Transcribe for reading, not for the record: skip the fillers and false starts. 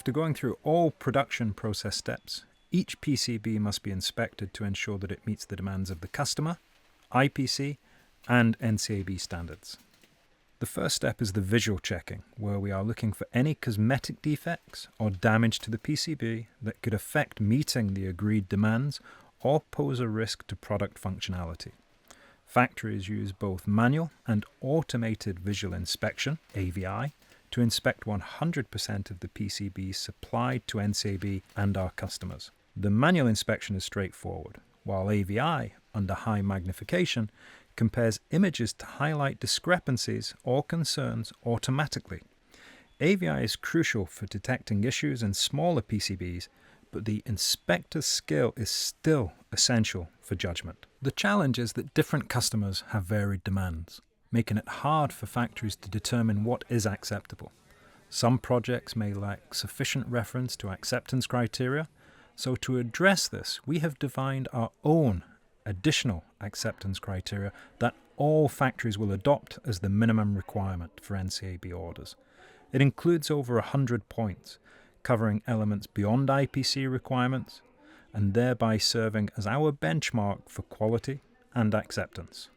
After going through all production process steps, each PCB must be inspected to ensure that it meets the demands of the customer, IPC, and NCAB standards. The first step is the visual checking, where we are looking for any cosmetic defects or damage to the PCB that could affect meeting the agreed demands or pose a risk to product functionality. Factories use both manual and automated visual inspection, AVI, to inspect 100% of the PCBs supplied to NCAB and our customers. The manual inspection is straightforward, while AVI, under high magnification, compares images to highlight discrepancies or concerns automatically. AVI is crucial for detecting issues in smaller PCBs, but the inspector's skill is still essential for judgment. The challenge is that different customers have varied demands, making it hard for factories to determine what is acceptable. Some projects may lack sufficient reference to acceptance criteria, so to address this, we have defined our own additional acceptance criteria that all factories will adopt as the minimum requirement for NCAB orders. It includes over 100 points, covering elements beyond IPC requirements, and thereby serving as our benchmark for quality and acceptance.